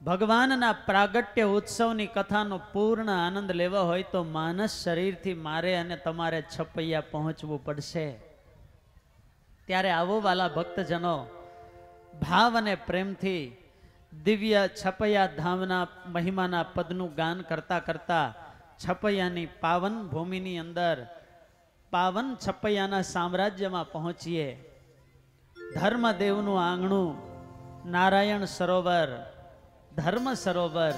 ભગવાનના પ્રાગટ્ય ઉત્સવની કથાનો પૂર્ણ આનંદ લેવો હોય તો માનસ શરીરથી મારે અને તમારે છપૈયા પહોંચવું પડશે. ત્યારે આવો વાલા ભક્તજનો, ભાવ અને પ્રેમથી દિવ્ય છપૈયા ધામના મહિમાના પદનું ગાન કરતા કરતા છપૈયાની પાવન ભૂમિની અંદર પાવન છપૈયાના સામ્રાજ્યમાં પહોંચીએ. ધર્મદેવનું આંગણું, નારાયણ સરોવર, ધર્મ સરોવર,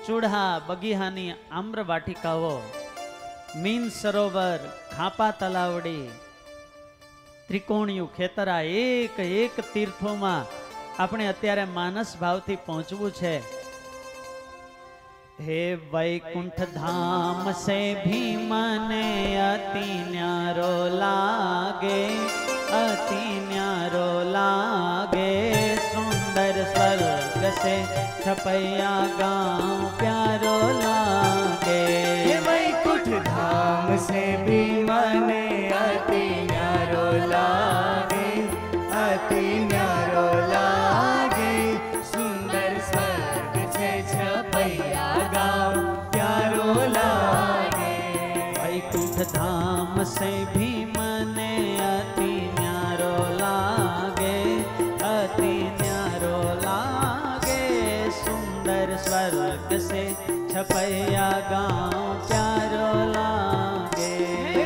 ચૂડા બગીહાની આમ્ર વાટિકાઓ, મીન સરોવર, ખાપા તલાવડી, ત્રિકોણિયું ખેતરા, એક એક તીર્થોમાં આપણે અત્યારે માનસ ભાવથી પહોંચવું છે. હે વૈકુંઠ ધામ સે ભી મને અતિ ન્યારો લાગે, અતિ ન્યારો લાગે, સુંદર સ્વર્ગ से छपैया गाँव प्यारो लागे. वैकुंठ धाम से भी मने अति न्यारो लागे, अति न्यारो लागे, सुंदर स्वर्ग से छपैया गाँव प्यारो लागे. वैकुंठ धाम से भी मने अति न्यारो लागे, अति न्यारो लागे, स्वर्ग से छपैया गाँव प्यारो लागे.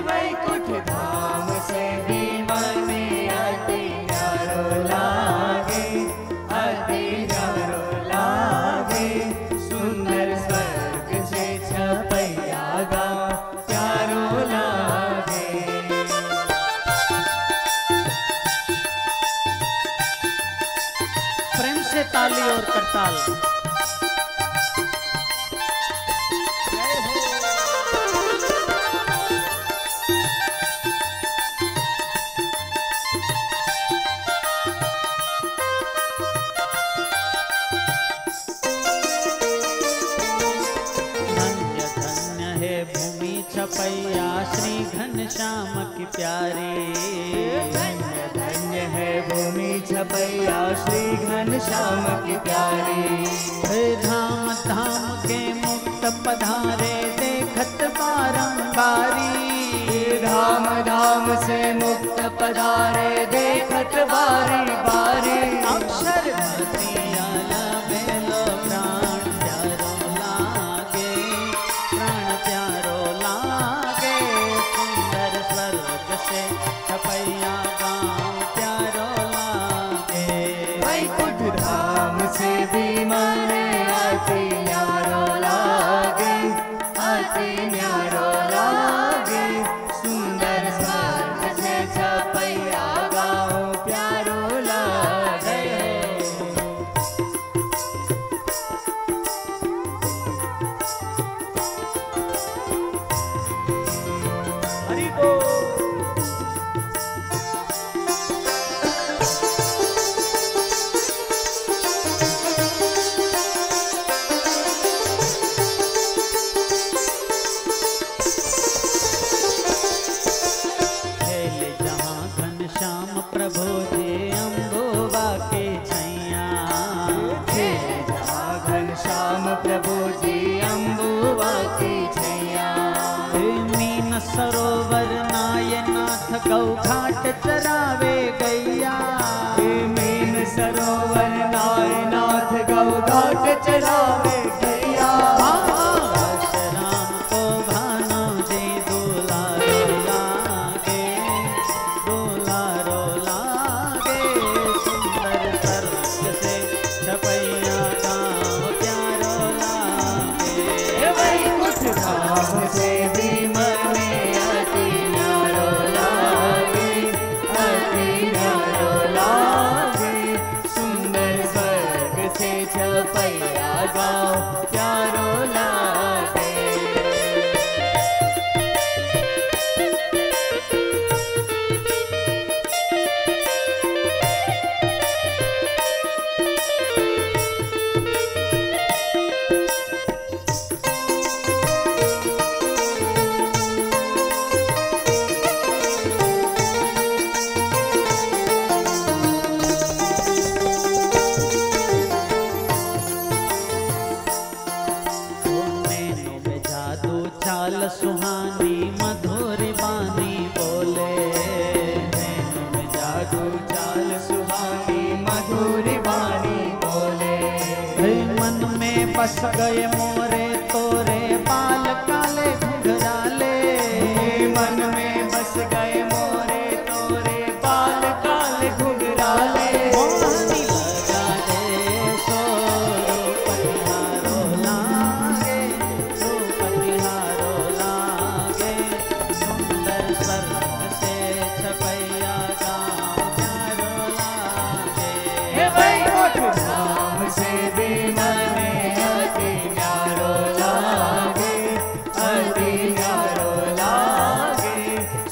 वैकुंठ धाम से भी मने अति न्यारो लागे, अति न्यारो लागे, सुंदर स्वर्ग से छपैया गाँव प्यारो लागे. प्रेम से ताली और करताल. छपैया श्री घनश्याम की प्यारी, धन्य धन्य है भूमि छपैया श्री घनश्याम की प्यारी. धाम धाम के मुक्त पधारे देखत बारंबारी, धाम धाम से मुक्त पधारे देखत बारी बारी. अक्षर भक्तियाला बेलो प्राण प्यारो लागे, प्राण प्यारो लागे, सुंदर स्वर्ग से छपैया गाँव प्यारो लागे. वैकुंठ धाम से भी मने अति न्यारो लागे, अति न्यारो लागे, सुंदर स्वर्ग से छपैया गाँव प्यारो लागे. हरि बोल. प्रभु जी अम्बुवा के छैया, घनश्याम प्रभु जी अम्बुवा की छैया. मीन सरोवर नायनाथ गौ घाट चरावे गैया, मीन सरोवर नायनाथ गौ घाट चरावे गैया. राम को भानो जी दुलारो लागे, दुलारो लागे, सुंदर स्वर्ग से छपैया गाँव प्यारो लागे. वैकुंठ धाम से भी मने अति न्यारो लागे, अति न्यारो लागे, सुंदर स्वर्ग से छपैया गाँव प्यारो लागे. बस गए मोरे तोरे बाल काले घुंघराले। मन में बस गए मोरे तोरे बाल काले घुंघराले। मोहनी लगा दे सो रूप तिहारो लागे, रूप तिहारो लागे। सुंदर स्वर्ग से छपैया गाँव प्यारो लागे। हे वैकुंठ धाम से भी मने अति न्यारो लागे, अति न्यारो लागे।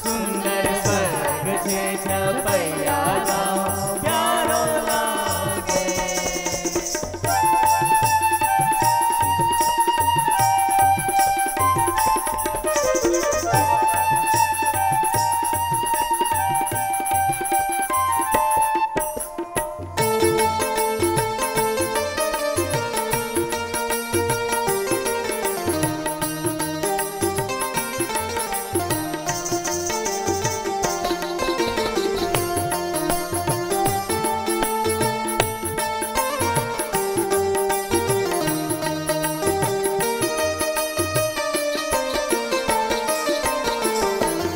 सुंदर स्वर्ग से छपैया गाँव प्यारो लागे।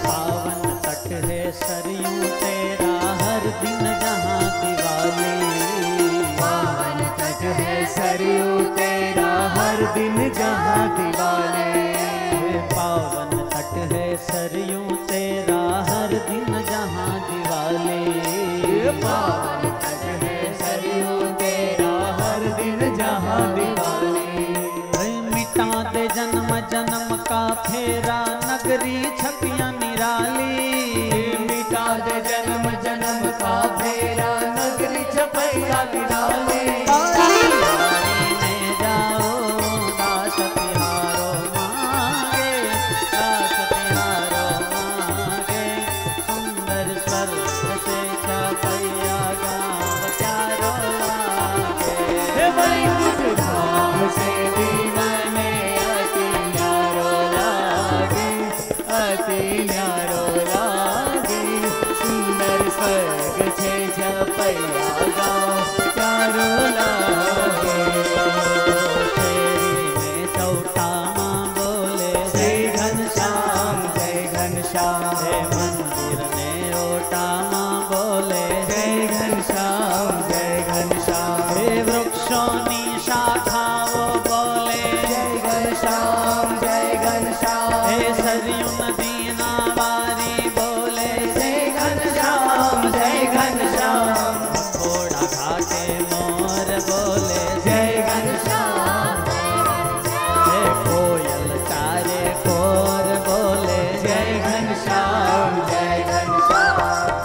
पावन तट है सरयू तेरा हर दिन जहाँ दिवाली। पावन तट है सरयू तेरा हर दिन जहाँ दिवाले। पावन तट है सरयू तेरा हर दिन जहाँ दिवाली। पावन तट है सरयू तेरा हर दिन जहाँ दिवाले। मिटा दे जन्म जन्म का फेरा नगरी छपिया निराली। मिटा दे जन्म जन्म का फेरा नगरी छपैया निराले। में जाओ दास तिहारो मांगे, दास तिहारो मांगे। सुंदर स्वर्ग से छपैया गाँव प्यारो लागे। हे वैकुंठ धाम से भी मने अति न्यारो लागे, अति न्यारो लागे। सुंदर स्वर्ग से छपैया गाँव प्यारो लागे। शेरी में चौथा माँ बोले जय घनश्याम, जय घनश्याम। जय मंदिर में ओटा माँ बोले जय घनश्याम, जय घनश्याम। हे वृक्षोनी शाखाओ बोले जय घनश्याम, जय घनश्याम। हे सरयू नदी नावारी बोले जय घनश्याम, जय घनश्याम। घोड़ा घाटे मोर बोले जय घनश्याम, हे कोयल चारे कोर बोले जय घनश्याम, जय घनश्याम।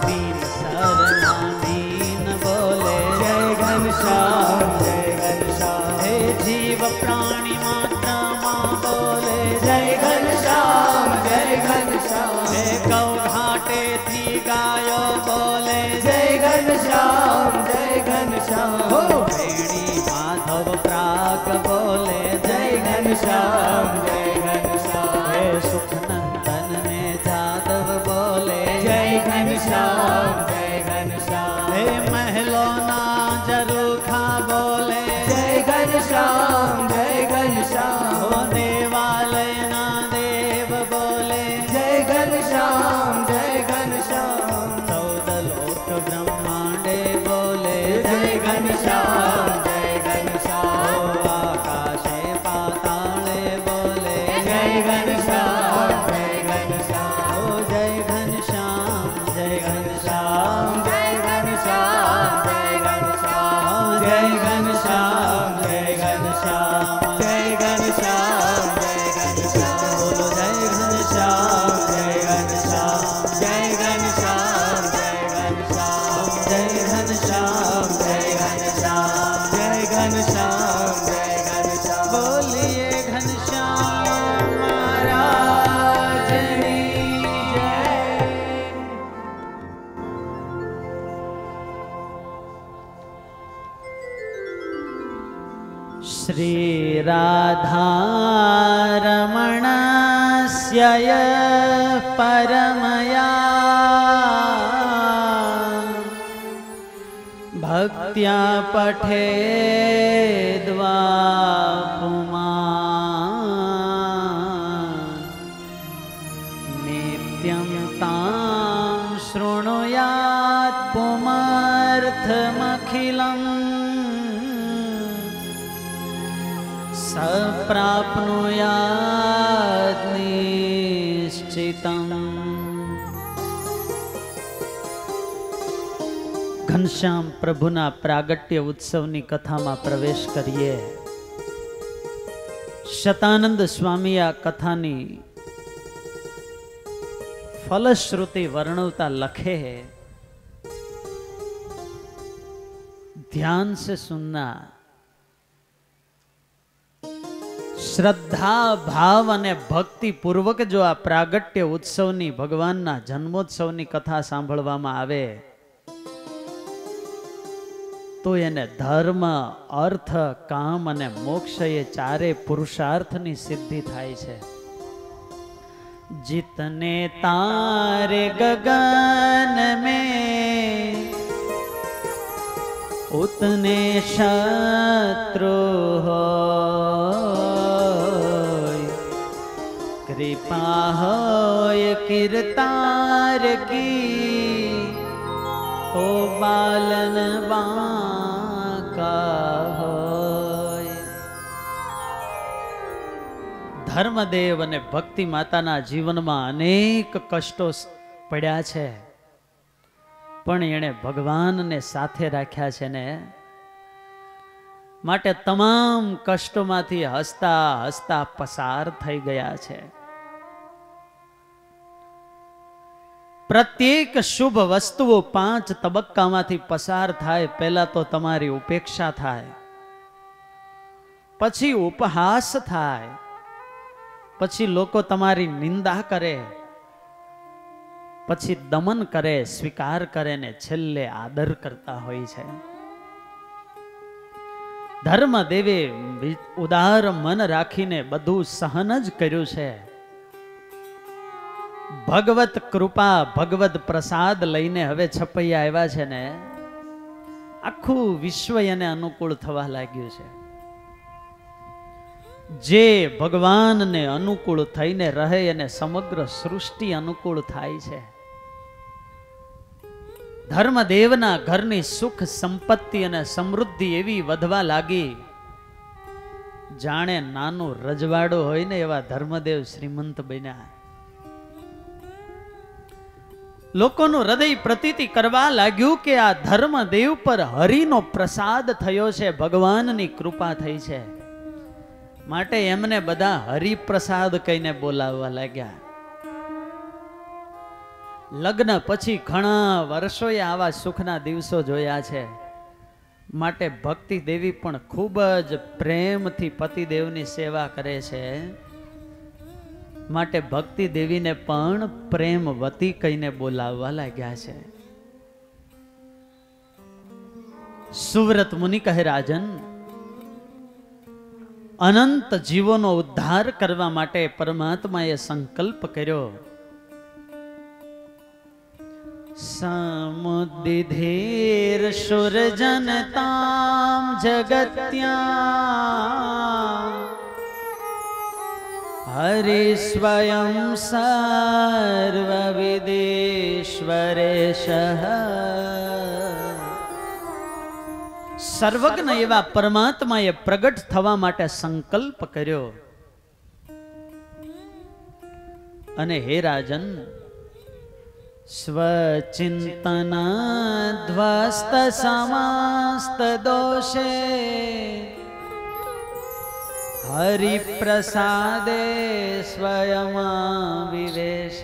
वीर सरना दीन बोले जय घनश्याम, जय घनश्याम। हे जीव प्राणी मात्रा माँ बोले जय घनश्याम, जय घनश्याम। हे गौ घाटे थी गायो बोले जय घनश्याम, जय घनश्याम। हो वेणी माधव प्राग बोले जय घनश्याम, जय घनश्याम। हे सुखनंदन ने जादव बोले जय घनश्याम, जय घनश्याम। हे महलोना जरूखा बोले जय घनश्याम, जय घनश्याम। हो देवालय ना देव बोले जय घनश्याम, जय घनश्याम। 14 लोक ब्रह्मांडे बोले जय घनश्याम, जय घनश्याम। हो आकाशे पाताले बोले जय घनश्याम, जय घनश्याम। हो जय घनश्याम, जय घनश्याम। जय घनश्याम, जय घनश्याम। जय घनश्याम, जय घनश्याम। जय घनश्याम, जय घनश्याम। बोलो जय घनश्याम, जय घनश्याम, जय घनश्याम। जय घनश्याम, जय घनश्याम, जय घनश्याम। जय घनश्याम, जय घनश्याम। बोलिए घनश्याम महाराज जनी जय। श्री राधा रमणस्य परमया भक्त सत्या पठे द्वापुमा नित्यं तां शृणुयात् पुमर्थमखिलम् स प्राप्नुयात् निश्चितम्। ઘનશ્યામ પ્રભુના પ્રાગટ્ય ઉત્સવની કથામાં પ્રવેશ કરીએ. શતાનંદ સ્વામી આ કથાની ફલશ્રુતિ વર્ણવતા લખે હે, ध्यान से सुनना. શ્રદ્ધા ભાવ અને ભક્તિ પૂર્વક જો આ પ્રાગટ્ય ઉત્સવની ભગવાનના જન્મોત્સવની કથા સાંભળવામાં આવે તો એને ધર્મ, અર્થ, કામ અને મોક્ષ એ ચારે પુરુષાર્થની સિદ્ધિ થાય છે. जितने तारे गगन में उतने शत्रु होय, कृपा होय किरतार की ओ बालन बांका होय. ધર્મદેવ અને ભક્તિ માતાના જીવનમાં અનેક કષ્ટો પડ્યા છે, પણ એણે ભગવાનને સાથે રાખ્યા છે ને, માટે તમામ કષ્ટોમાંથી હસતા હસતા પસાર થઈ ગયા છે. પ્રત્યેક શુભ વસ્તુઓ 5 તબક્કામાંથી પસાર થાય. પહેલા તો તમારી ઉપેક્ષા થાય, પછી ઉપહાસ થાય, પછી લોકો તમારી નિંદા કરે, પછી દમન કરે, સ્વીકાર કરે ને છેલ્લે આદર કરતા હોય છે. ધર્મદેવે ઉદાર મન રાખીને બધું સહન જ કર્યું છે. ભગવત કૃપા, ભગવત પ્રસાદ લઈને હવે છપૈયા આવ્યા છે ને, આખું વિશ્વ એને અનુકૂળ થવા લાગ્યું છે. જે ભગવાનને અનુકૂળ થઈને રહે અને સમગ્ર સૃષ્ટિ અનુકૂળ થાય છે. ધર્મદેવના ઘરની સુખ સંપત્તિ અને સમૃદ્ધિ એવી વધવા લાગી, જાણે નાનું રજવાડું હોય ને એવા ધર્મદેવ શ્રીમંત બન્યા. લોકોનું હૃદય પ્રતીતિ કરવા લાગ્યું કે આ ધર્મદેવ પર હરિનો પ્રસાદ થયો છે, ભગવાનની કૃપા થઈ છે, માટે એમને બધા હરિપ્રસાદ કહીને બોલાવવા લાગ્યા. લગ્ન પછી ઘણા વર્ષોએ આવા સુખના દિવસો જોયા છે, માટે ભક્તિ દેવી પણ ખૂબ જ પ્રેમથી પતિદેવની સેવા કરે છે, માટે ભક્તિ દેવીને પણ પ્રેમવતી કહીને બોલાવવા લાગ્યા છે. સુવ્રત મુનિ કહે, રાજન, અનંત જીવોનો ઉદ્ધાર કરવા માટે પરમાત્માએ સંકલ્પ કર્યો. સમુદ્ધિધીર સુરજનતામ જગત્યા હરિ સ્વયં સર્વવિદેશ્વરેશ. સર્વજ્ઞ એવા પરમાત્માએ પ્રગટ થવા માટે સંકલ્પ કર્યો. અને હે રાજન, સ્વચિંતના ધ્વસ્ત સમસ્ત દોષે હરિપ્રસાદે સ્વયં વિવેશ.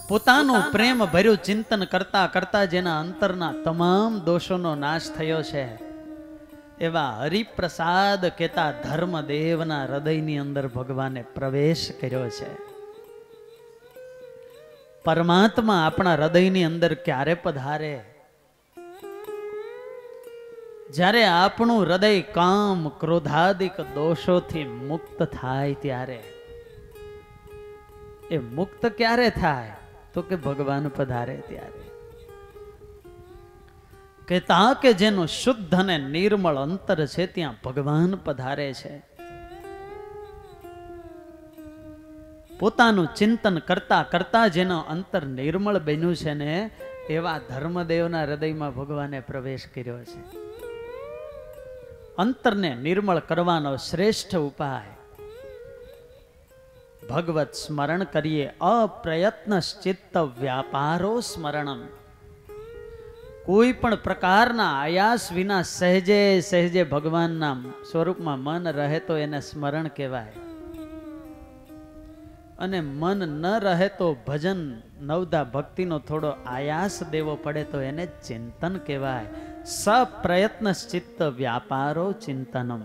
પોતાનું પ્રેમ ભર્યું ચિંતન કરતા કરતા જેના અંતરના તમામ દોષોનો નાશ થયો છે, એવા હરિપ્રસાદ કેતા ધર્મદેવના હૃદયની અંદર ભગવાને પ્રવેશ કર્યો છે. પરમાત્મા આપણા હૃદયની અંદર ક્યારે પધારે? જ્યારે આપણું હૃદય કામ ક્રોધાદિક દોષોથી મુક્ત થાય ત્યારે. એ મુક્ત ક્યારે થાય? તો કે ભગવાન પધારે ત્યારે. કહેતા કે જેનું શુદ્ધ અને નિર્મળ અંતર છે ત્યાં ભગવાન પધારે છે. પોતાનું ચિંતન કરતા કરતા જેનો અંતર નિર્મળ બન્યું છે ને એવા ધર્મદેવના હૃદયમાં ભગવાને પ્રવેશ કર્યો છે. અંતરને નિર્મળ કરવાનો શ્રેષ્ઠ ઉપાય ભગવત સ્મરણ કરીએ. અપ્રયત્ન ચિત્ત વ્યાપારો સ્મરણમ. કોઈ પણ પ્રકારના આયાસ વિના સહેજે સહેજે ભગવાનના સ્વરૂપમાં મન રહે તો એને સ્મરણ કહેવાય. અને મન ન રહે તો ભજન નવદા ભક્તિનો થોડો આયાસ દેવો પડે તો એને ચિંતન કહેવાય. સપ્રયત્ન ચિત્ત વ્યાપારો ચિંતનમ.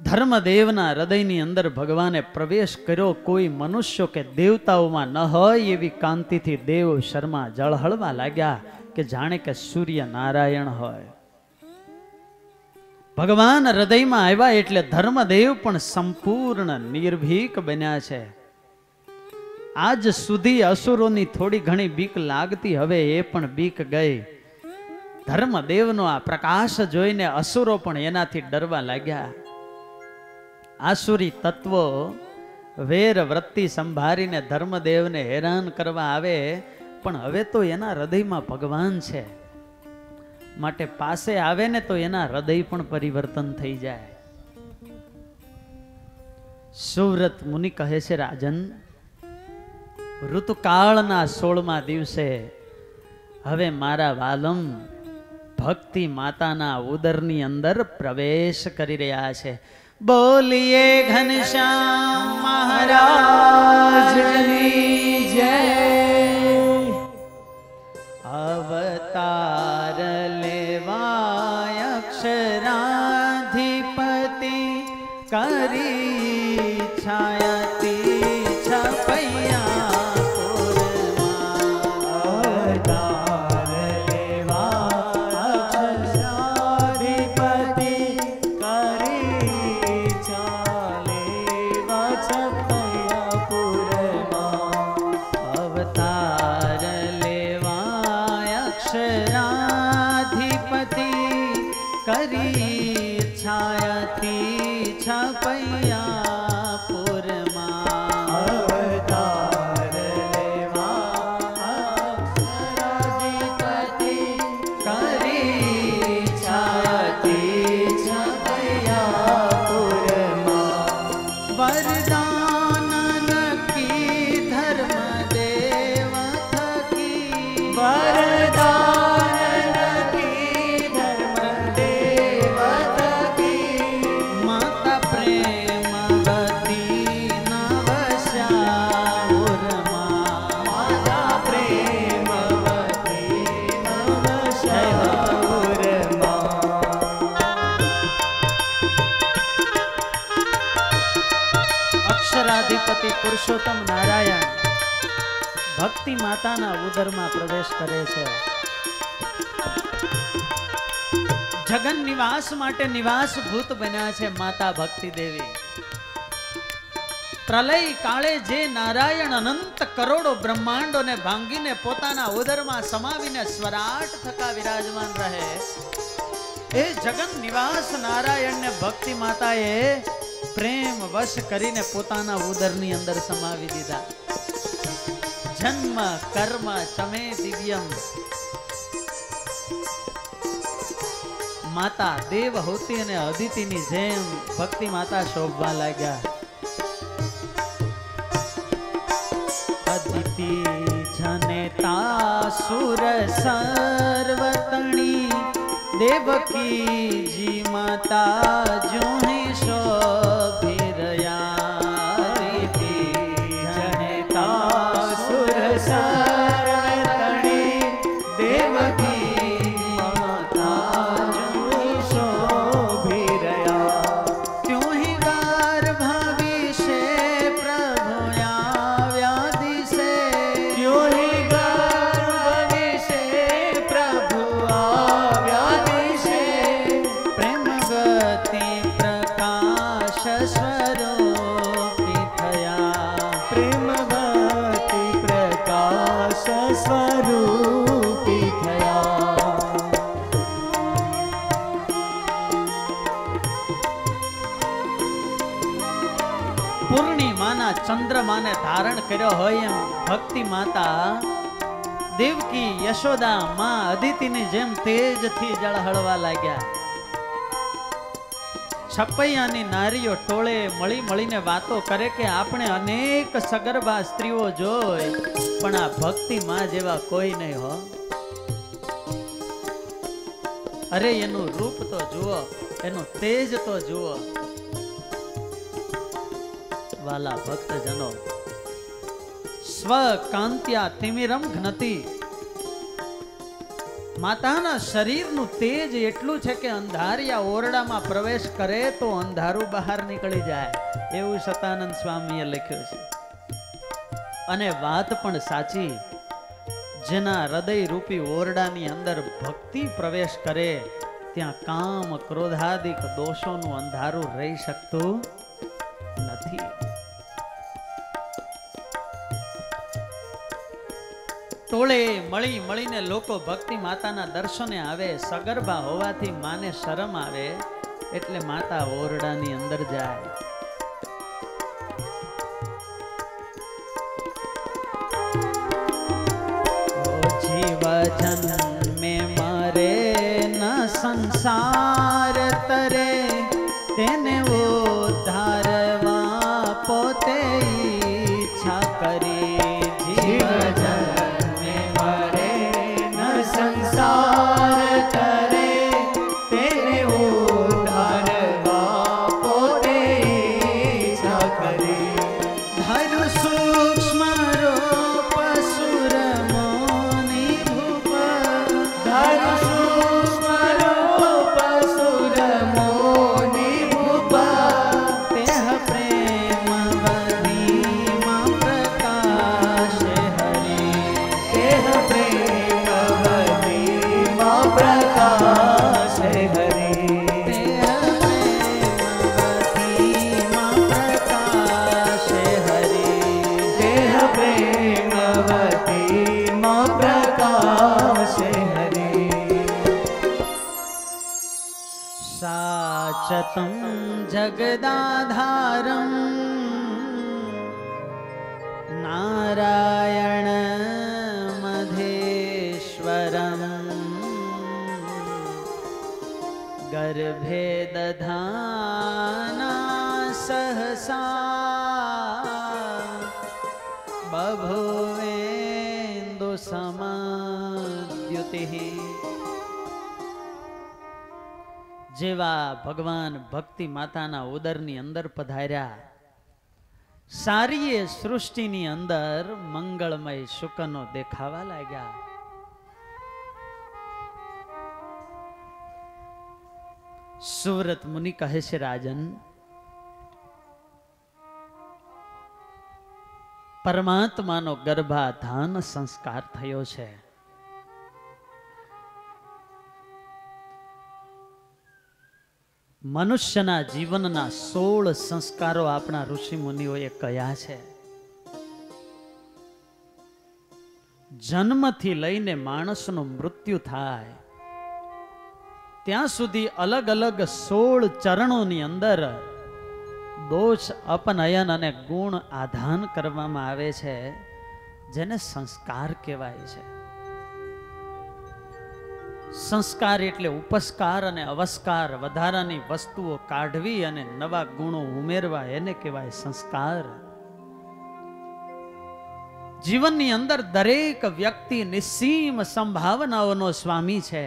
ધર્મદેવના હૃદયની અંદર ભગવાને પ્રવેશ કર્યો. કોઈ મનુષ્યો કે દેવતાઓમાં ન હોય એવી કાંતિથી દેવ શર્મા જળહળવા લાગ્યા કે જાણે કે સૂર્ય નારાયણ હોય. ભગવાન હૃદયમાં આવ્યા એટલે ધર્મદેવ પણ સંપૂર્ણ નિર્ભીક બન્યા છે. આજ સુધી અસુરોની થોડી ઘણી બીક લાગતી, હવે એ પણ બીક ગઈ. ધર્મદેવનો આ પ્રકાશ જોઈને અસુરો પણ એનાથી ડરવા લાગ્યા. આસુરી તત્વો વેર વૃત્તિ સંભાળીને ધર્મદેવને હેરાન કરવા આવે, પણ હવે તો એના હૃદયમાં ભગવાન છે માટે પાસે આવે ને તો એના હૃદય પણ પરિવર્તન થઈ જાય. સુવ્રત મુનિ કહે છે, રાજન, ઋતુકાળના 16મા દિવસે હવે મારા વાલમ ભક્તિ માતાના ઉદરની અંદર પ્રવેશ કરી રહ્યા છે. બોલીએ ઘનશ્યામ મહારાજની જય. અવતાર લેવાય અક્ષરાધિપતિ કરી છાયતી છપૈયા અવતાર લેવાય અક્ષરાધિપતિ કરી છાલેવા છપૈયા પુરમાં. અવતાર અક્ષરાધિપતિ કરી છાયતી છપૈયા પુરમાં. અવતાર લેવા અક્ષરાધિપતિ કરી છાયતી છપૈયા પુરમાં. વરદાન નકી ધર્મદેવ થકી. અક્ષરાધિપતિ પુરુષોત્તમ નારાયણ ભક્તિ માતાના ઉદરમાં પ્રવેશ કરે છે. જગન નિવાસ માટે નિવાસભૂત બન્યા છે માતા ભક્તિ દેવી. પ્રલય કાળે જે નારાયણ અનંત કરોડો બ્રહ્માંડોને ભાંગીને પોતાના ઉદરમાં સમાવીને સ્વરાટ થતા વિરાજમાન રહે, એ જગન નિવાસ નારાયણને ભક્તિ માતાએ પ્રેમ વશ કરીને પોતાના ઉદરની અંદર સમાવી દીધા. જન્મ કર્મ ચમે દિવ્યમ. માતા દેવહૂતિ અને અદિતિની જેમ ભક્તિ માતા શોભવા લાગ્યા. અદિતિ જનેતા સુર સર્વતણી દેવકી જી માતા જુહી શોભિરયા. જનેતા સુર સર્વતણી દેવકી માતા જુહી શોભિરયા. ત્યુંહી ગર્ભ વિશે પ્રભુ આવ્યા દિશે. ત્યુંહી ગર્ભ વિશે પ્રભુ આવ્યા દિશે. પ્રેમ ગતિ પ્રકાશ સ્વ ચંદ્રમાને ધારણ કર્યો હોય એમ ભક્તિ માતા દેવકી યશોદા માં અદિતિની જેમ તેજથી ઝળહળવા લાગ્યા. છપૈયાની નારીઓ ટોળે મળી મળીને વાતો કરે કે આપણે અનેક સગર્ભા સ્ત્રીઓ જોઈ પણ આ ભક્તિ માં જેવા કોઈ નહીં હો. અરે એનું રૂપ તો જુઓ, એનું તેજ તો જુઓ. વાલા ભક્તજનો, સ્વ કાંત્યા તિમિરમ ઘ્નતિ. માતાના શરીરનું તેજ એટલું છે કે અંધારિયા ઓરડામાં પ્રવેશ કરે તો અંધારું બહાર નીકળી જાય, એવું સતાનંદ સ્વામીએ લખ્યું છે. અને વાત પણ સાચી, જેના હૃદય રૂપી ઓરડાની અંદર ભક્તિ પ્રવેશ કરે ત્યાં કામ ક્રોધાદિક દોષોનું અંધારું રહી શકતું નથી. ટોળે મળી મળીને લોકો ભક્તિ માતાના દર્શને આવે. સગર્ભા હોવાથી માને શરમ આવે એટલે માતા ઓરડાની અંદર જાય. જીવ જન્મે મરે ન સંસાર તરે, તેને ઉદ્ધારવા પોતે ઈચ્છા કરી. જીવ સંસાર કરે તેને ઉદ્ધારવા પોતે ઈચ્છા કરે. ધરુ સૂક્ષ્મ રૂપ સુર મોની ભૂપ, ધરુ સૂક્ષ્મ રૂપ સુર મોની ભૂપ, તેહ પ્રેમ વદીમાં પ્રકાશ હરી. તેહ પ્રેમ પ્રકાશ હરી. દેહ પ્રેમવતીમાં પ્રકાશ હરી. સાચતમ જગદાધારમ નારાયણ મધેશ્વરમ, ગર્ભે દધાના સહસા, બભુવેન્દુ સમાદ્યુતિ. જેવા ભગવાન ભક્તિ માતાના ઉદરની અંદર પધાર્યા, સારી સૃષ્ટિની અંદર મંગળમય શુકનો દેખાવા લાગ્યા. સુવ્રત મુનિ કહે છે, રાજન, પરમાત્માનો ગર્ભાધાન સંસ્કાર થયો છે. મનુષ્યના જીવનના 16 સંસ્કારો આપણા ઋષિ મુનિઓએ કયા છે. જન્મથી લઈને માણસનું મૃત્યુ થાય ત્યાં સુધી અલગ અલગ 16 ચરણોની અંદર દોષ, અપનયન અને ગુણ આધાન કરવામાં આવે છે, જેને સંસ્કાર કહેવાય છે. સંસ્કાર એટલે ઉપસ્કાર અને અવસ્કાર, વધારાની વસ્તુઓ કાઢવી અને નવા ગુણો ઉમેરવા, એને કહેવાય સંસ્કાર. જીવનની અંદર દરેક વ્યક્તિ નિસ્સીમ સંભાવનાઓનો સ્વામી છે,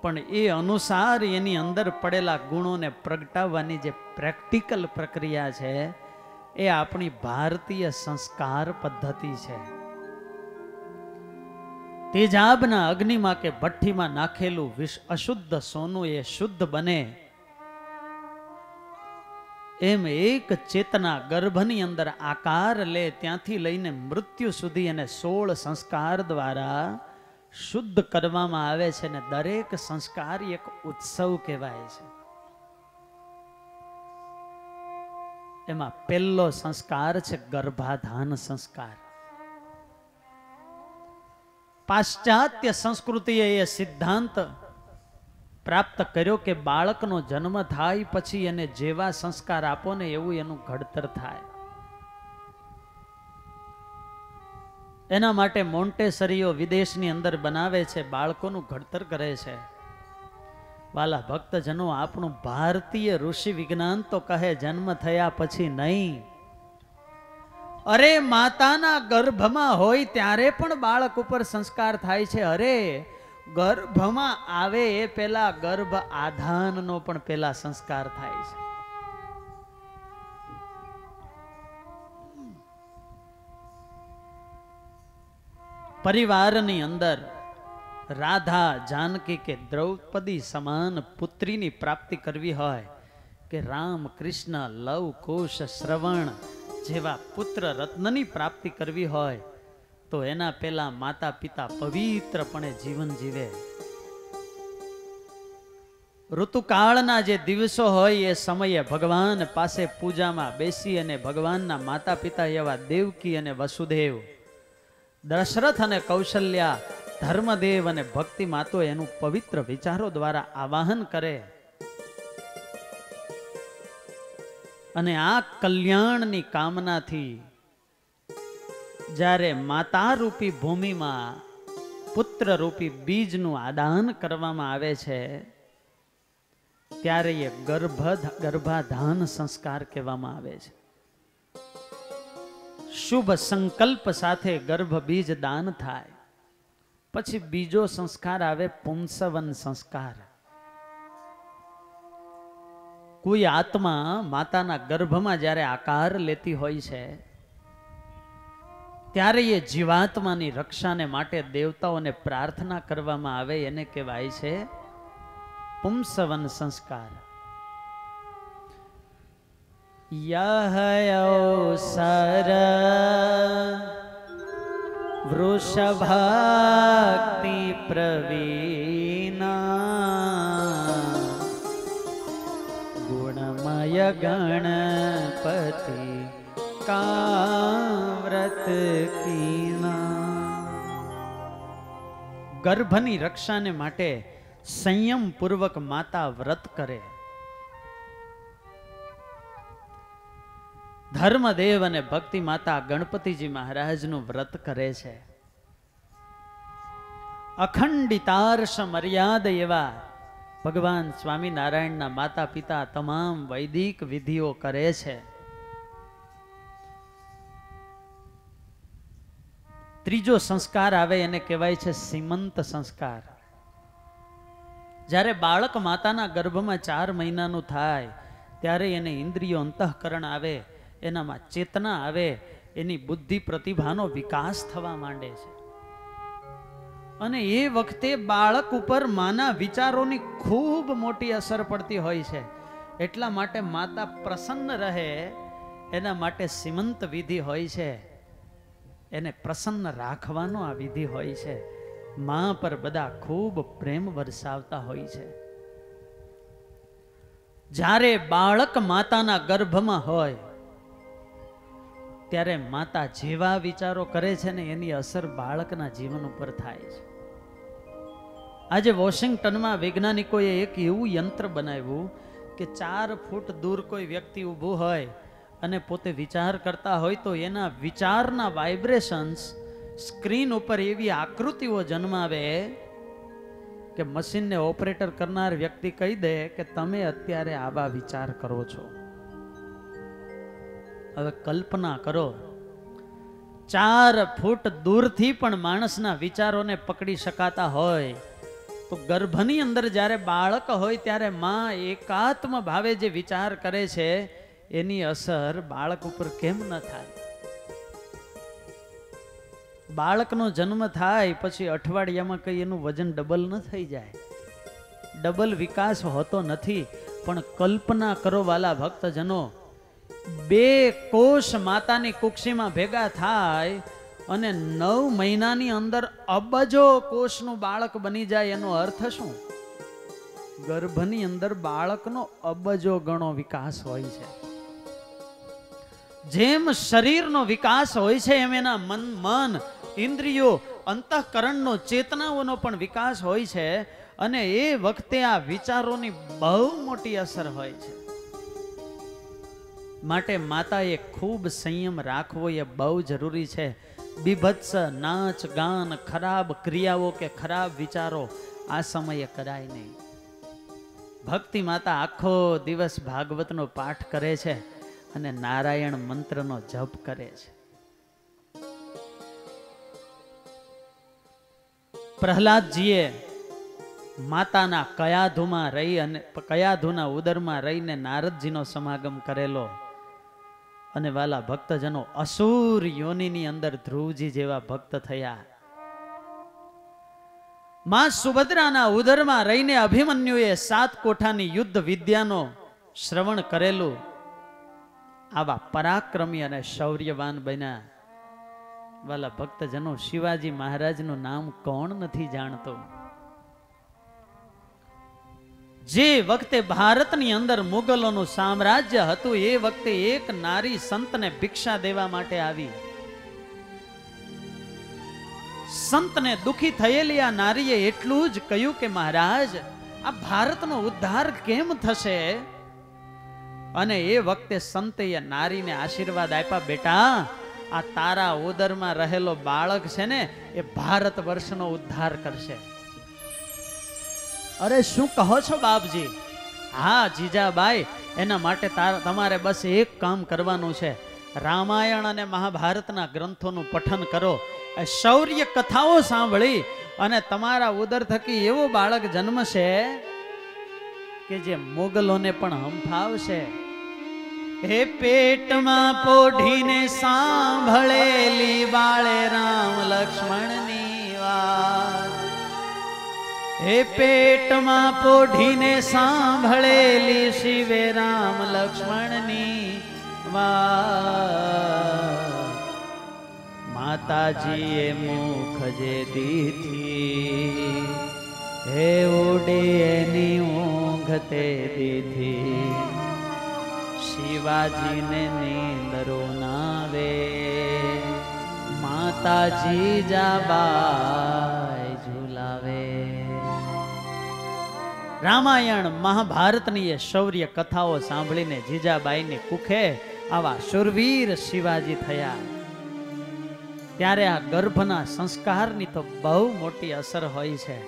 પણ એ અનુસાર એની અંદર પડેલા ગુણોને પ્રગટાવવાની જે પ્રેક્ટિકલ પ્રક્રિયા છે એ આપણી ભારતીય સંસ્કાર પદ્ધતિ છે. તેજાબના અગ્નિમાં કે ભઠ્ઠીમાં નાખેલું અશુદ્ધ સોનું એ શુદ્ધ બને, એમ એક ચેતના ગર્ભની અંદર આકાર લે ત્યાંથી લઈને મૃત્યુ સુધી એને 16 સંસ્કાર દ્વારા શુદ્ધ કરવામાં આવે છે. ને દરેક સંસ્કાર એક ઉત્સવ કહેવાય છે. એમાં પહેલો સંસ્કાર છે ગર્ભાધાન સંસ્કાર. પાશ્ચાત્ય સંસ્કૃતિએ એ સિદ્ધાંત પ્રાપ્ત કર્યો કે બાળકનો જન્મ થાય પછી એને જેવા સંસ્કાર આપો ને એવું એનું ઘડતર થાય. એના માટે મોન્ટેસરીઓ વિદેશની અંદર બનાવે છે, બાળકોનું ઘડતર કરે છે. વાલા ભક્તજનો, આપણું ભારતીય ઋષિ વિજ્ઞાન તો કહે જન્મ થયા પછી નહીં. અરે માતાના ગર્ભમાં હોય ત્યારે પણ બાળક ઉપર સંસ્કાર થાય છે. અરે ગર્ભમાં આવે એ પેલા ગર્ભ આધાનનો પણ પેલા સંસ્કાર થાય છે. પરિવારની અંદર રાધા, જાનકી કે દ્રૌપદી સમાન પુત્રીની પ્રાપ્તિ કરવી હોય, કે રામ, કૃષ્ણ, લવ, કુશ, શ્રવણ જેવા પુત્ર રત્નની પ્રાપ્તિ કરવી હોય, તો એના પહેલા માતા પિતા પવિત્રપણે જીવન જીવે. ઋતુકાળના જે દિવસો હોય એ સમયે ભગવાન પાસે પૂજામાં બેસી અને ભગવાનના માતા પિતા એવા દેવકી અને વસુદેવ, દશરથ અને કૌશલ્યા, ધર્મદેવ અને ભક્તિ માતો એનું પવિત્ર વિચારો દ્વારા આવાહન કરે. અને આ કલ્યાણની કામનાથી જ્યારે માતા રૂપી ભૂમિમાં પુત્ર રૂપી બીજનું આદાન કરવામાં આવે છે, ત્યારે એ ગર્ભાધાન સંસ્કાર કહેવામાં આવે છે. શુભ સંકલ્પ સાથે ગર્ભ બીજ દાન થાય. પછી બીજો સંસ્કાર આવે પુંસવન સંસ્કાર. કોઈ આત્મા માતાના ગર્ભમાં જ્યારે આકાર લેતી હોય છે, ત્યારે એ જીવાત્માની રક્ષાને માટે દેવતાઓને પ્રાર્થના કરવામાં આવે, એને કહેવાય છે પુંસવન સંસ્કાર. યહ અવસર વૃષભક્તિ પ્રવીણા ગુણમય ગણપતિ કાવ્રત કીના. ગર્ભની રક્ષાને માટે સંયમ પૂર્વક માતા વ્રત કરે. ધર્મદેવ અને ભક્તિ માતા ગણપતિજી મહારાજનું વ્રત કરે છે. અખંડિતાર્ષ મર્યાદ એવા ભગવાન સ્વામિનારાયણના માતા પિતા તમામ વૈદિક વિધિઓ કરે છે. ત્રીજો સંસ્કાર આવે, એને કહેવાય છે સીમંત સંસ્કાર. જ્યારે બાળક માતાના ગર્ભમાં 4 મહિનાનું થાય, ત્યારે એને ઇન્દ્રિયો અંતઃકરણ આવે, એનામાં ચેતના આવે, એની બુદ્ધિ પ્રતિભાનો વિકાસ થવા માંડે છે. અને એ વખતે બાળક ઉપર માના વિચારોની ખૂબ મોટી અસર પડતી હોય છે. એટલા માટે માતા પ્રસન્ન રહે એના માટે સીમંત વિધિ હોય છે. એને પ્રસન્ન રાખવાનો આ વિધિ હોય છે. માં પર બધા ખૂબ પ્રેમ વરસાવતા હોય છે. જ્યારે બાળક માતાના ગર્ભમાં હોય ત્યારે માતા જેવા વિચારો કરે છે ને એની અસર બાળકના જીવન ઉપર થાય છે. આજે વોશિંગ્ટનમાં વૈજ્ઞાનિકોએ એક એવું યંત્ર બનાવ્યું કે 4 ફૂટ દૂર કોઈ વ્યક્તિ ઊભું હોય અને પોતે વિચાર કરતા હોય તો એના વિચારના વાઇબ્રેશન્સ સ્ક્રીન ઉપર એવી આકૃતિઓ જન્માવે કે મશીનને ઓપરેટર કરનાર વ્યક્તિ કહી દે કે તમે અત્યારે આવા વિચાર કરો છો. હવે કલ્પના કરો, 4 ફૂટ દૂરથી પણ માણસના વિચારોને પકડી શકાતા હોય તો ગર્ભની અંદર જ્યારે બાળક હોય ત્યારે માં એકાત્મ ભાવે જે વિચાર કરે છે એની અસર બાળક ઉપર કેમ ન થાય? બાળકનો જન્મ થાય પછી અઠવાડિયામાં કઈ એનું વજન ડબલ ન થઈ જાય, ડબલ વિકાસ હોતો નથી. પણ કલ્પના કરો વાલા ભક્તજનો, 2 કોષ માતાની કુક્ષીમાં ભેગા થાય અને 9 મહિનાની અંદર અબજો કોષનું બાળક બની જાય. એનો અર્થ શું? ગર્ભની અંદર બાળકનો અબજો ગણો વિકાસ હોય છે. જેમ શરીરનો વિકાસ હોય છે એમ એના મન, ઇન્દ્રિયો, અંતઃકરણનો, ચેતનાઓનો પણ વિકાસ હોય છે. અને એ વખતે આ વિચારોની બહુ મોટી અસર હોય છે. માટે માતાએ ખૂબ સંયમ રાખવો એ બહુ જરૂરી છે. બીભત્સ નાચ ગાન, ખરાબ ક્રિયાઓ કે ખરાબ વિચારો આ સમયે કરાય નહીં. ભક્તિ માતા આખો દિવસ ભાગવતનો પાઠ કરે છે અને નારાયણ મંત્રનો જપ કરે છે. પ્રહલાદજીએ માતાના કયાધુમાં રહી અને કયાધુના ઉદરમાં રહીને નારદજીનો સમાગમ કરેલો. અને વાલા ભક્તજનો, અસુર યોનિની અંદર ધ્રુવજી જેવા ભક્ત થયા. માં સુભદ્રાના ઉદરમાં રહીને અભિમન્યુએ 7 કોઠાની યુદ્ધ વિદ્યાનો શ્રવણ કરેલું. આવા પરાક્રમી અને શૌર્યવાન બન્યા. વાલા ભક્તજનો, શિવાજી મહારાજનું નામ કોણ નથી જાણતો? જે વખતે ભારતની અંદર મુગલોનું સામ્રાજ્ય હતું એ વખતે એક નારી સંતને ભિક્ષા દેવા માટે આવી. સંતને દુખી થયેલી આ નારીએ એટલું જ કહ્યું કે મહારાજ, આ ભારતનો ઉદ્ધાર કેમ થશે? અને એ વખતે સંતે નારીને આશીર્વાદ આપ્યા, બેટા, આ તારા ઉદરમાં રહેલો બાળક છે ને એ ભારત વર્ષનો ઉદ્ધાર કરશે. અરે શું કહો છો બાપજી? હા જીજાબાઈ, એના માટે તમારે બસ એક કામ કરવાનું છે. રામાયણ અને મહાભારતના ગ્રંથોનું પઠન કરો, શૌર્ય કથાઓ સાંભળી અને તમારા ઉદર થકી એવો બાળક જન્મશે કે જે મોગલોને પણ હંફાવશે. હે પેટમાં પોઢીને સાંભળેલી બાળે રામ લક્ષ્મણની વાત, હે પેટમાં પોઢીને સાંભળેલી શિવે રામ લક્ષ્મણની વાત, માતાજીએ મુખ જે દીધી, હે ઉડી એની ઊંઘ તે દીધી, શિવાજીને નીંદરો નાવે, માતાજી જાબાઈ ઝુલાવે. રામાયણ મહાભારતની એ શૌર્ય કથાઓ સાંભળીને જીજાબાઈની કુખે આવા શુરવીર શિવાજી થયા. ત્યારે આ ગર્ભના સંસ્કારની તો બહુ મોટી અસર હોય છે.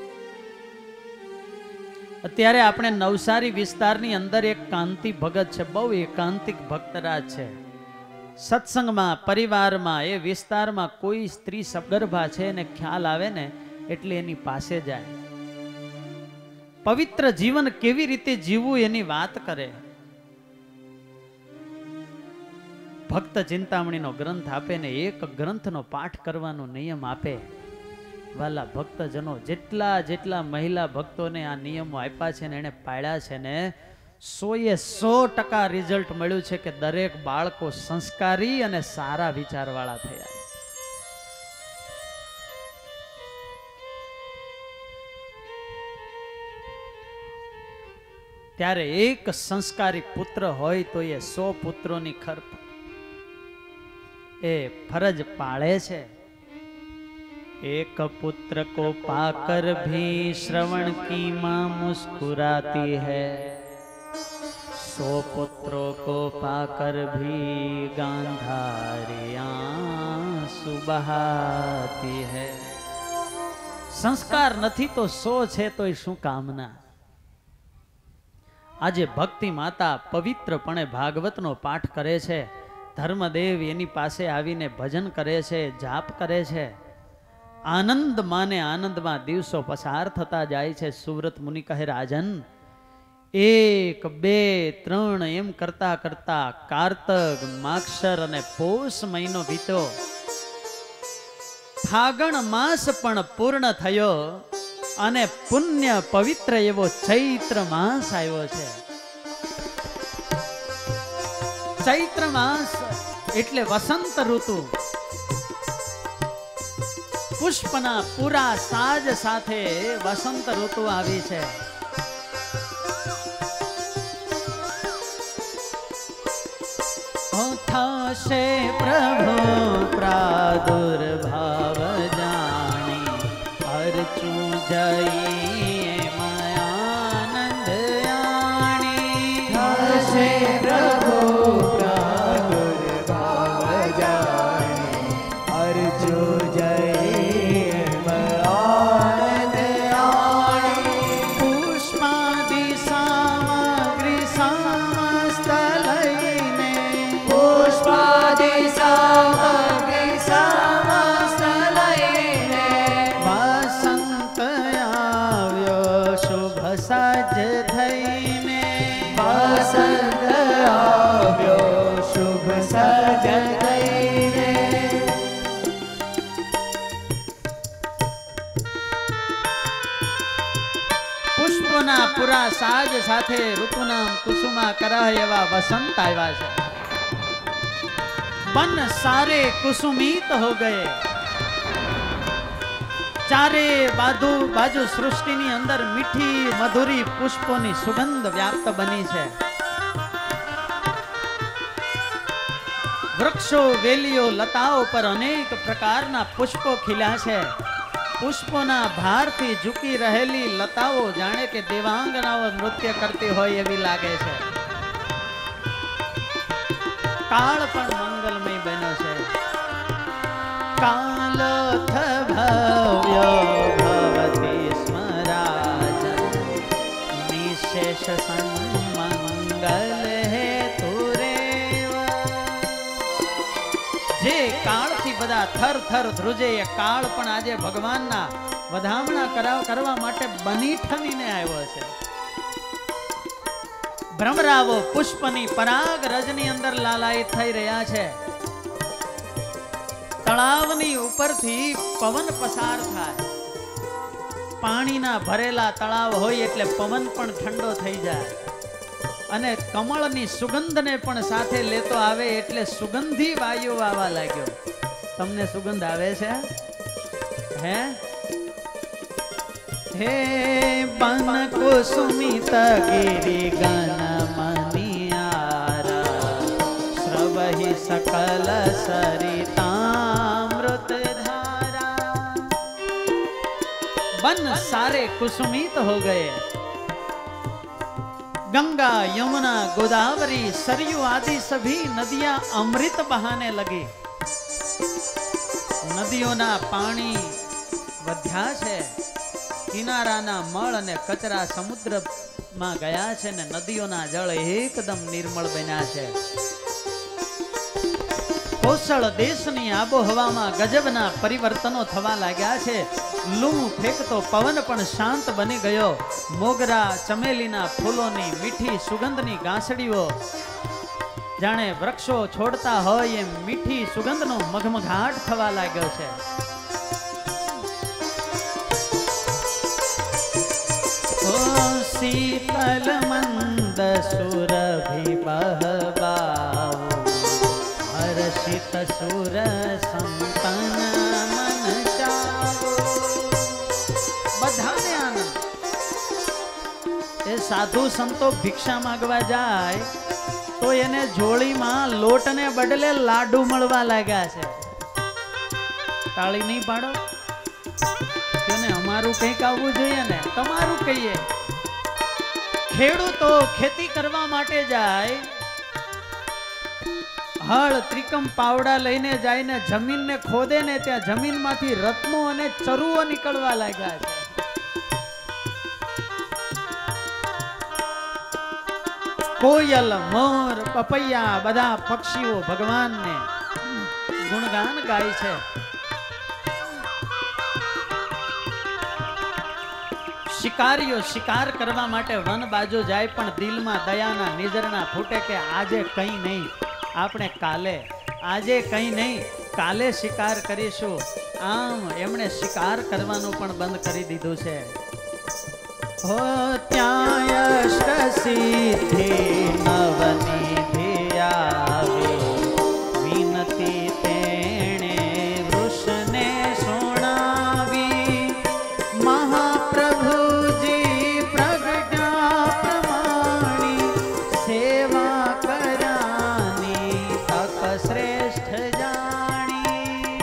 અત્યારે આપણે નવસારી વિસ્તારની અંદર એક કાંતિ ભગત છે, બહુ એકાંતિક ભક્તરાજ છે. સત્સંગમાં, પરિવારમાં, એ વિસ્તારમાં કોઈ સ્ત્રી સગર્ભા છે એને ખ્યાલ આવે ને એટલે એની પાસે જાય, પવિત્ર જીવન કેવી રીતે જીવવું એની વાત કરે. ભક્ત ચિંતામણીનો ગ્રંથ આપે ને એક ગ્રંથનો પાઠ કરવાનો નિયમ આપે. વાલા ભક્તજનો, જેટલા મહિલા ભક્તોને આ નિયમો આપ્યા છે ને એને પાળ્યા છે ને, 100% રિઝલ્ટ મળ્યું છે કે દરેક બાળકો સંસ્કારી અને સારા વિચારવાળા થયા. ત્યારે એક સંસ્કારી પુત્ર હોય તો એ 100 પુત્રોની એ ફરજ પાળે છે. एक पुत्र को पाकर भी श्रवण की माँ मुस्कुराती है, 100 पुत्रों को पाकर भी गांधारी आंसू बहाती है. संस्कार નથી તો 100 છે તોય શું કામના. આજે ભક્તિ માતા પવિત્રપણે ભાગવતનો પાઠ કરે છે, ધર્મદેવ એની પાસે આવીને ભજન કરે છે, જાપ કરે છે. આનંદ માને આનંદમાં દિવસો પસાર થતા જાય છે. સુવ્રત મુનિ કહે, રાજન, 1, 2, 3 એમ કરતા કરતા કારતક, માગશર અને પોષ મહિનો વીત્યો. ફાગણ માસ પણ પૂર્ણ થયો અને પુણ્ય પવિત્ર એવો ચૈત્ર માસ આવ્યો છે. ચૈત્ર માસ એટલે વસંત ઋતુ. પુષ્પના પૂરા સાજ સાથે વસંત ઋતુ આવી છે. થશે પ્રભુ પ્રાદુર્ભાવ જાણી, અર્ચું જઈએ માયાનંદ આણી. થશે પ્રભુ પ્રાદુર્ભાવ જાણી, અર્ચું પુષ્પોના પૂરા સાજ સાથે ઋતુના કુસુમા કરહ એવા વસંત આવ્યા છે. बन सारे कुसुमित हो गए. चारे बाजू सृष्टि ની અંદર મીઠી મધુરી પુષ્પોની સુગંધ વ્યાપ્ત બની છે. વૃક્ષો વેલીઓ લતાઓ પર અનેક પ્રકારના પુષ્પો ખીલ્યા છે. પુષ્પોના ભારથી ઝૂકી રહેલી લતાઓ જાણે કે દેવાંગનાઓ નૃત્ય કરતી હોય એવી લાગે છે. કાળ પણ મંગલમય બન્યો છે. કાલોથ ભવ્યો ભવતી સ્મરાજન નિશેષ સન્મંગલ હેતુરેવ. જે કાળથી બધા થર થર ધ્રુજે એ કાળ પણ આજે ભગવાનના વધામણા કરવા માટે બની ઠનીને આવ્યો છે. ભ્રમરાવો પુષ્પની પરાગ રજની અંદર લાલાયિત થઈ રહ્યા છે. તળાવની ઉપરથી પવન પસાર થાય. પાણીના ભરેલા તળાવ હોય એટલે પવન પણ ઠંડો થઈ જાય અને કમળની સુગંધને પણ સાથે લેતો આવે એટલે સુગંધી વાયુ આવવા લાગ્યો. તમને સુગંધ આવે છે? હે हे बन कुसुमित गिरि गण मनियारा स्रवहि सकल सरितामृत धारा. बन सारे कुसुमित हो गए. गंगा यमुना गोदावरी सरयू आदि सभी नदियां अमृत बहाने लगी. नदियों पानी વધ્યા છે. કિનારાના મળ અને કચરા સમુદ્રમાં ગયા છે ને નદીઓના જળ એકદમ નિર્મળ બન્યા છે. કોસળ દેશની આબોહવામાં ગજબના પરિવર્તનો થવા લાગ્યા છે. લૂ ફેંકતો પવન પણ શાંત બની ગયો. મોગરા ચમેલીના ફૂલોની મીઠી સુગંધની ગાંસડીઓ જાણે વૃક્ષો છોડતા હોય એમ મીઠી સુગંધનો મઘમઘાટ થવા લાગ્યો છે. शीतल मंद सुरभि बहबाऊ हर्षित सुर संतन मन चावो. બધાને આનંદ. એ સાધુ સંતો ભિક્ષા માંગવા જાય તો એને જોડીમાં લોટને બદલે લાડુ મળવા લાગ્યા છે. તાળી નહીં પાડો. અમારું કંઈક આવવું જોઈએ ને. તમારું કહીએ. ખેડૂતો ખેતી કરવા માટે જાય, હળ ત્રિકમ પાવડા લઈને જાય ને જમીનને ખોદે ને ત્યાં જમીનમાંથી રત્નો અને ચરુઓ નીકળવા લાગ્યા છે. કોયલ મોર પપૈયા બધા પક્ષીઓ ભગવાનને ગુણગાન ગાય છે. શિકારીઓ શિકાર કરવા માટે વન બાજુ જાય પણ દિલમાં દયાના નિઝરણા ફૂટે કે આજે કંઈ નહીં, આપણે કાલે, આજે કંઈ નહીં કાલે શિકાર કરીશું. આમ એમણે શિકાર કરવાનું પણ બંધ કરી દીધું છે. હો ત્યાં અષ્ટ સિદ્ધિ નવનિધિ આવે વિનતી તેણે વૃષને સોણાવી. મહાપ્રભુજી પ્રગટા પ્રમાણી સેવા કરાની તક શ્રેષ્ઠ જાણી.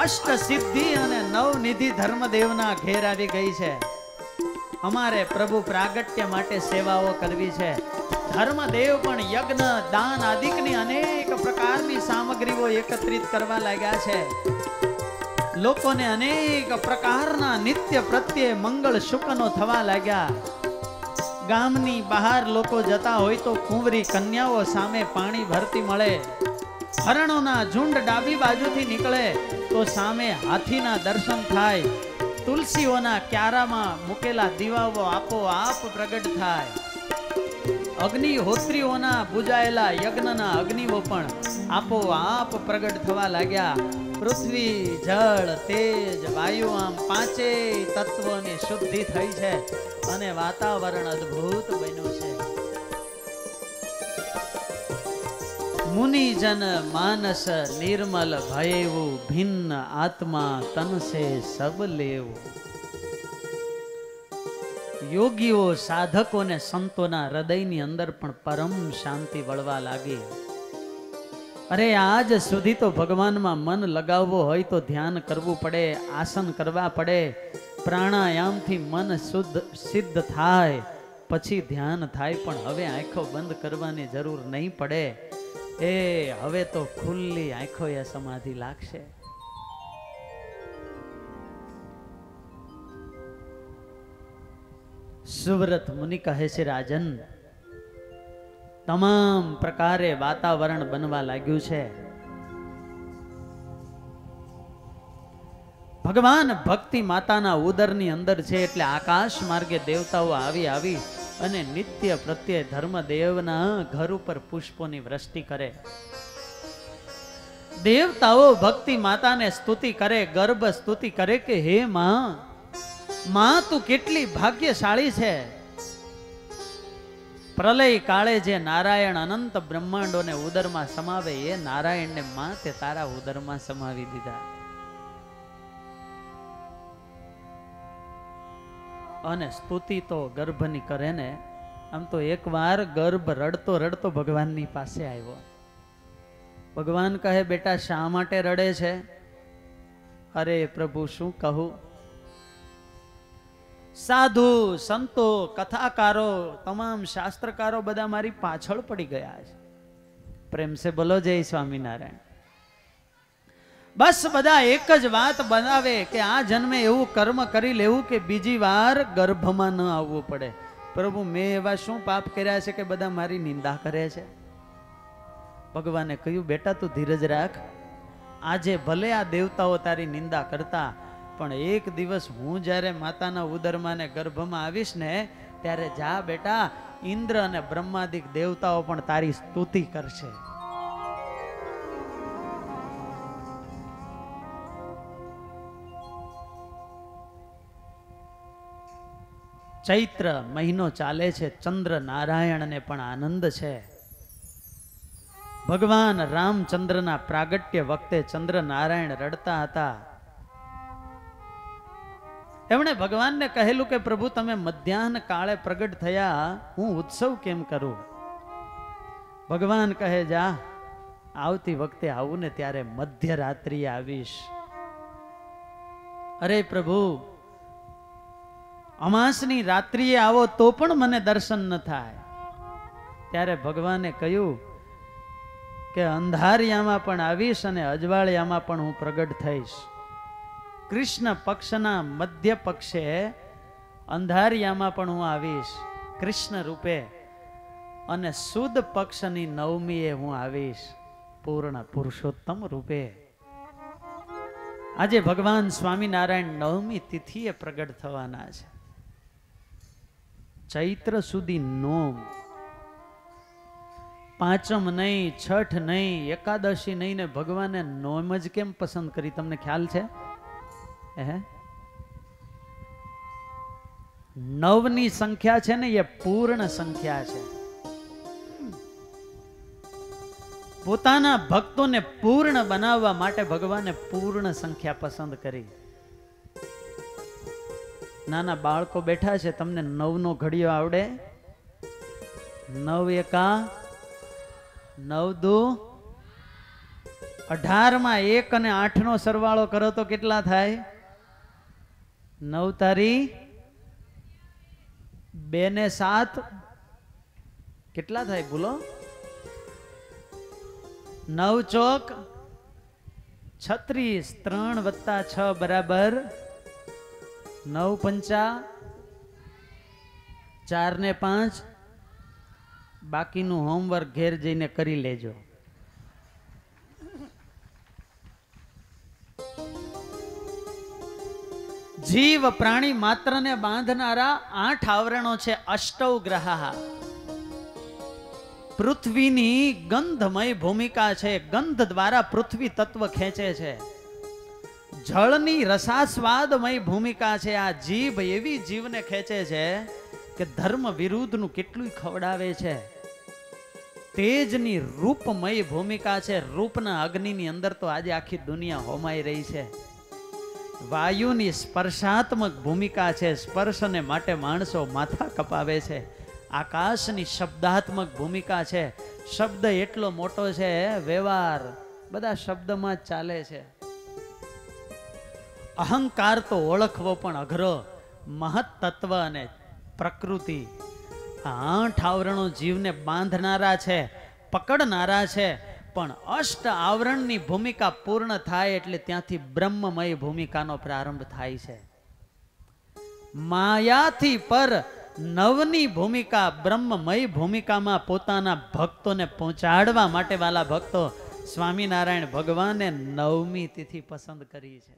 અષ્ટ સિદ્ધિ અને નવનિધિ ધર્મદેવના ઘેર આવી ગઈ છે. અમારે પ્રભુ પ્રાગટ્ય માટે સેવાઓ કરવી છે. ધર્મદેવ પણ યજ્ઞ દાન આદિકની અનેક પ્રકારની સામગ્રીઓ એકત્રિત કરવા લાગ્યા છે. લોકોને અનેક પ્રકારના નિત્ય પ્રત્યે મંગળ શુકનો થવા લાગ્યા. ગામની બહાર લોકો જતા હોય તો કુંવરી કન્યાઓ સામે પાણી ભરતી મળે. હરણોના ઝુંડ ડાબી બાજુથી નીકળે તો સામે હાથીના દર્શન થાય. તુલસીઓના ક્યારામાં મૂકેલા દીવાઓ આપોઆપ પ્રગટ થાય. અગ્નિહોત્રીઓના બુજાયેલા યજ્ઞના અગ્નિઓ પણ આપોઆપ પ્રગટ થવા લાગ્યા. પૃથ્વી, જળ, તેજ, વાયુ આમ પાંચેય તત્વોની શુદ્ધિ થઈ છે અને વાતાવરણ અદ્ભુત બન્યું છે. મુનિજન માનસ નિર્મલ ભયેવું ભિન્ન આત્મા તન સે સબ લેવું. યોગીઓ, સાધકો ને સંતોના હૃદયની અંદર પણ પરમ શાંતિ વળવા લાગી. અરે આજ સુધી તો ભગવાનમાં મન લગાવવો હોય તો ધ્યાન કરવું પડે, આસન કરવા પડે, પ્રાણાયામથી મન શુદ્ધ સિદ્ધ થાય પછી ધ્યાન થાય. પણ હવે આંખો બંધ કરવાની જરૂર નહીં પડે. હવે તો ખુલ્લી આંખો એ સમાધિ લાગશે. સુવ્રત મુનિ કહે છે, રાજન, તમામ પ્રકારે વાતાવરણ બનવા લાગ્યું છે. ભગવાન ભક્તિ માતાના ઉદરની અંદર છે એટલે આકાશ માર્ગે દેવતાઓ આવી અને નિત્ય પ્રત્યે ધર્મદેવના ઘર ઉપર પુષ્પોની વૃષ્ટિ કરે. દેવતાઓ ભક્તિ માતાને સ્તુતિ કરે, ગર્ભ સ્તુતિ કરે કે હે માં તું કેટલી ભાગ્યશાળી છે. પ્રલય કાળે જે નારાયણ અનંત બ્રહ્માંડોને ઉદરમાં સમાવે એ નારાયણને માં તે તારા ઉદરમાં સમાવી દીધા. અને સ્તુતિ તો ગર્ભની કરે ને. આમ તો એકવાર ગર્ભ રડતો રડતો ભગવાનની પાસે આવ્યો. ભગવાન કહે, બેટા શા માટે રડે છે? અરે પ્રભુ શું કહું, સાધુ સંતો કથાકારો તમામ શાસ્ત્રકારો બધા મારી પાછળ પડી ગયા છે. પ્રેમ સે બોલો જય સ્વામિનારાયણ. બસ બધા એક જ વાત બનાવે કે આ જન્મે એવું કર્મ કરી લેવું કે બીજી વાર ગર્ભમાં ન આવવું પડે. પ્રભુ મેં એવા શું પાપ કર્યા છે કે બધા મારી નિંદા કરે છે? ભગવાને કહ્યું, બેટા તું ધીરજ રાખ. આજે ભલે આ દેવતાઓ તારી નિંદા કરતા, પણ એક દિવસ હું જ્યારે માતાના ઉદરમાં ને ગર્ભમાં આવીશ ને ત્યારે જા બેટા, ઇન્દ્ર અને બ્રહ્માદિક દેવતાઓ પણ તારી સ્તુતિ કરશે. ચૈત્ર મહિનો ચાલે છે, ચંદ્ર નારાયણને પણ આનંદ છે. ભગવાન રામચંદ્રના પ્રાગટ્ય વખતે ચંદ્ર નારાયણ રડતા હતા. એમણે ભગવાનને કહેલું કે પ્રભુ તમે મધ્યાહન કાળે પ્રગટ થયા, હું ઉત્સવ કેમ કરું? ભગવાન કહે, જા આવતી વખતે આવું ને ત્યારે મધ્યરાત્રિએ આવીશ. અરે પ્રભુ, અમાસની રાત્રિએ આવો તો પણ મને દર્શન ન થાય. ત્યારે ભગવાને કહ્યું કે અંધારિયામાં પણ આવીશ અને અજવાળિયામાં પણ હું પ્રગટ થઈશ. કૃષ્ણ પક્ષના મધ્ય પક્ષે અંધારિયામાં પણ હું આવીશ કૃષ્ણ રૂપે, અને સુદ પક્ષની નવમીએ હું આવીશ પૂર્ણ પુરુષોત્તમ રૂપે. આજે ભગવાન સ્વામિનારાયણ નવમી તિથિએ પ્રગટ થવાના છે. ચૈત્ર સુધી નોમ, પાંચમ નહીં, છઠ નહીં, એકાદશી નહીં, ને ભગવાને નોમ જ કેમ પસંદ કરી? તમને ખ્યાલ છે? નવની સંખ્યા છે ને એ પૂર્ણ સંખ્યા છે. પોતાના ભક્તોને પૂર્ણ બનાવવા માટે ભગવાને પૂર્ણ સંખ્યા પસંદ કરી. નાના બાળકો બેઠા છે, તમને 9 નો ઘડિયો આવડે? 9 એકા 9 દુ 18 માં 1 અને 8 નો સરવાળો કરો તો કેટલા થાય? 9 તારી 2 ને 7 કેટલા થાય? બોલો. 9 ચોક 36, 3 વત્તા 6 બરાબર 9 પંચા 4 ને 5. બાકીનું હોમવર્ક ઘેર જઈને કરી લેજો. જીવ પ્રાણી માત્રને બાંધનારા 8 આવરણો છે. અષ્ટૌ ગ્રહા. પૃથ્વીની ગંધમય ભૂમિકા છે. ગંધ દ્વારા પૃથ્વી તત્વ ખેંચે છે. જળની રસાસ્વાદમય ભૂમિકા છે. આ જીભ એવી જીવને ખેંચે છે કે ધર્મ વિરુદ્ધનું કેટલું ખવડાવે છે. તેજની રૂપમય ભૂમિકા છે. રૂપના અગ્નિની અંદર તો આજે આખી દુનિયા હોમાઈ રહી છે. વાયુની સ્પર્શાત્મક ભૂમિકા છે. સ્પર્શને માટે માણસો માથા કપાવે છે. આકાશની શબ્દાત્મક ભૂમિકા છે. શબ્દ એટલો મોટો છે, વ્યવહાર બધા શબ્દમાં જ ચાલે છે. અહંકાર તો ઓળખવો પણ અઘરો. મહત તત્વ અને પ્રકૃતિ, આ 8 આવરણો જીવને બાંધનારા છે, પકડનારા છે. પણ અષ્ટ આવરણની ભૂમિકા પૂર્ણ થાય એટલે ત્યાંથી બ્રહ્મમય ભૂમિકાનો પ્રારંભ થાય છે. માયાથી પર નવની ભૂમિકા, બ્રહ્મમય ભૂમિકામાં પોતાના ભક્તોને પહોંચાડવા માટે વાલા ભક્તો સ્વામિનારાયણ ભગવાને 9મી તિથિ પસંદ કરી છે.